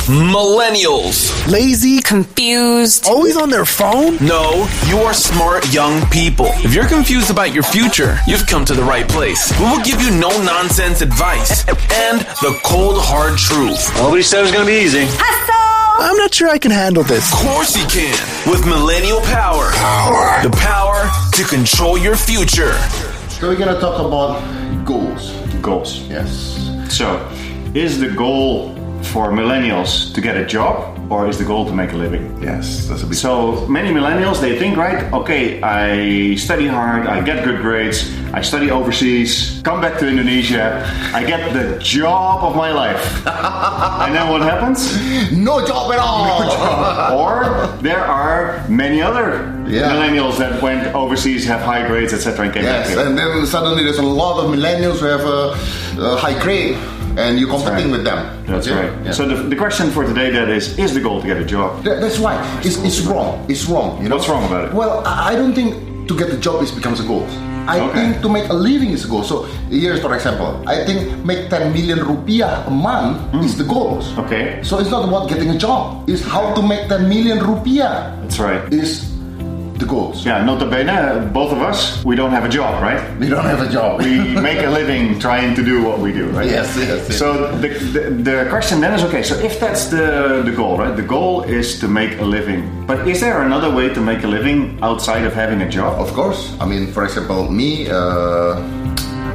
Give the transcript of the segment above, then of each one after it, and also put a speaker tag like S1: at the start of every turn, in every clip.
S1: Millennials.
S2: Lazy,
S3: Confused.
S2: always on their phone?
S1: No, you are smart young people. If you're confused about your future, you've come to the right place. We will give you no-nonsense advice and the cold, hard truth.
S4: Nobody said it was going to be easy.
S2: I'm not sure I can handle this.
S1: Of course you can, with Millennial Power. The power to control your future.
S5: So we're going to talk about goals.
S4: Goals.
S5: Yes.
S4: So, is the goal for millennials to get a job, or is the goal to make a living?
S5: Yes, that's a big.
S4: So many millennials, they think, right, okay, I study hard, I get good grades, I study overseas, come back to Indonesia, I get the job of my life. And then what happens?
S5: No job at all.
S4: Or there are many other millennials that went overseas, have high grades, etc. and came back
S5: Yes,
S4: here.
S5: and then suddenly there's a lot of millennials who have a high grade, and you're competing with them.
S4: That's
S5: Okay?
S4: right.
S5: Yeah.
S4: So the question for today that is the goal to get a job?
S5: That's right. It's wrong. It's wrong. You know?
S4: What's wrong about it?
S5: Well, I don't think to get a job becomes a goal. I
S4: Okay.
S5: think to make a living is a goal. So here's for example, I think make 10 million rupiah a month is the goal.
S4: Okay.
S5: So it's not about getting a job. It's how to make 10 million rupiah
S4: That's right.
S5: is the goals.
S4: Yeah, nota bene, both of us, we don't have a job, right?
S5: We don't have a job.
S4: We make a living trying to do what we do, right?
S5: Yes.
S4: So the question then is, okay, so if that's the goal, right? The goal is to make a living. But is there another way to make a living outside of having a job?
S5: Of course. I mean, for example, me,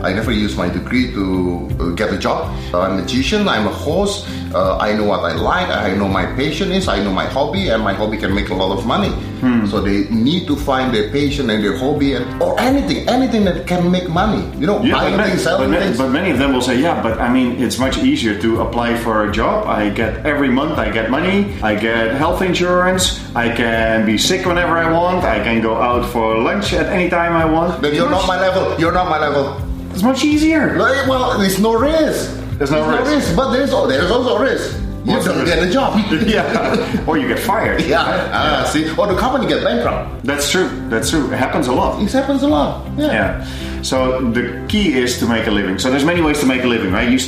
S5: I never use my degree to get a job. I'm a magician, I'm a host, I know what I like, I know my passion is, I know my hobby, and my hobby can make a lot of money. So they need to find their passion and their hobby, or anything that can make money. You know, buying things, selling things.
S4: But many of them will say, yeah, but I mean, it's much easier to apply for a job. I get every month, I get money, I get health insurance, I can be sick whenever I want, I can go out for lunch at any time I want.
S5: Then you're not my level. You're not my level.
S4: It's much easier.
S5: Well, there's no risk.
S4: There's no risk.
S5: But there's also risk. You
S4: What's the
S5: don't
S4: risk?
S5: get a job.
S4: Yeah, or you get fired.
S5: Yeah. See, or the company get bankrupt.
S4: That's true. That's true. It happens a lot.
S5: It happens a lot.
S4: Yeah. So the key is to make a living. So there's many ways to make a living, right? You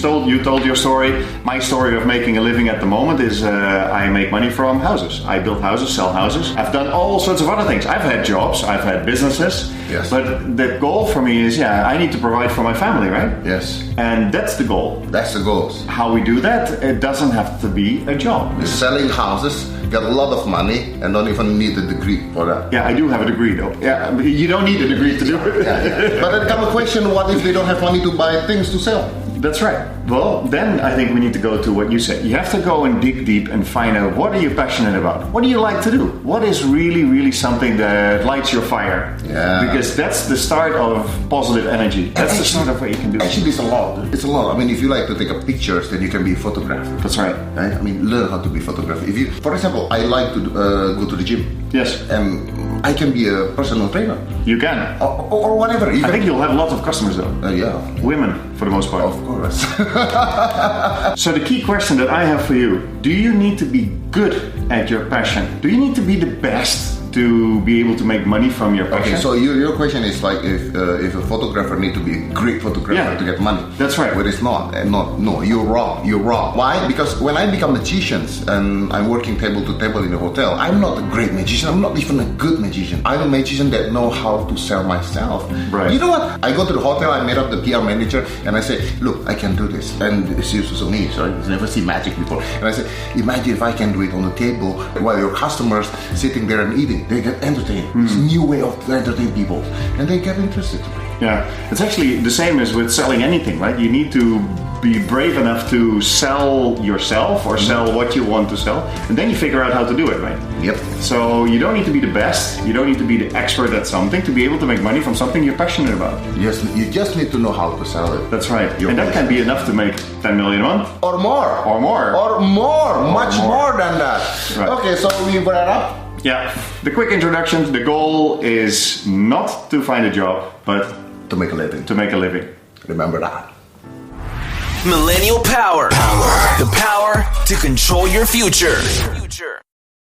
S4: told your story. My story of making a living at the moment is I make money from houses. I build houses, sell houses. I've done all sorts of other things. I've had jobs. I've had businesses.
S5: Yes.
S4: But the goal for me is, I need to provide for my family, right?
S5: Yes.
S4: And that's the goal.
S5: That's the goal.
S4: How we do that, it doesn't have to be a job.
S5: Selling houses, get a lot of money, and don't even need a degree for that.
S4: Yeah, I do have a degree though. Yeah, you don't need a degree to do it.
S5: Yeah. But then come a question, what if they don't have money to buy things to sell?
S4: That's right. Well, then I think we need to go to what you said. You have to go and dig deep and find out, what are you passionate about? What do you like to do? What is really, really something that lights your fire?
S5: Yeah.
S4: Because that's the start of positive energy. That's the start of what you can do.
S5: Actually, it's a lot. It's a lot. I mean, if you like to take pictures, then you can be a photographer.
S4: That's right.
S5: Right? I mean, learn how to be a photographer. If you, for example, I like to go to the gym.
S4: Yes.
S5: And I can be a personal trainer.
S4: You can.
S5: Or whatever.
S4: I think you'll have lots of customers though.
S5: Yeah.
S4: Women, for the most part.
S5: Of course.
S4: So the key question that I have for you, do you need to be good at your passion? Do you need to be the best to be able to make money from your passion?
S5: Okay, so your question is like if a photographer need to be a great photographer to get money.
S4: That's right.
S5: But it's not. No, you're wrong. You're wrong. Why? Because when I become magicians and I'm working table to table in a hotel, I'm not a great magician. I'm not even a good magician. I'm a magician that know how to sell myself.
S4: Right.
S5: You know what? I go to the hotel, I met up the PR manager, and I say, look, I can do this. And it's used to me, so I've never seen magic before. And I say, imagine if I can do it on the table while your customers sitting there and eating. They get entertained. It's a new way of entertain people, and they get interested.
S4: Yeah, it's actually the same as with selling anything, right? You need to be brave enough to sell yourself or sell what you want to sell, and then you figure out how to do it, right?
S5: Yep.
S4: So you don't need to be the best, you don't need to be the expert at something to be able to make money from something you're passionate about.
S5: Yes, you just need to know how to sell it.
S4: That's right. And that can be enough to make 10 million a month.
S5: Or more.
S4: Or more.
S5: Or more. Much more than that.
S4: Right.
S5: Okay, so we brought it up.
S4: Yeah. The quick introduction, the goal is not to find a job, but
S5: To make a living.
S4: to make a living.
S5: Remember that.
S1: Millennial Power. The power to control your future.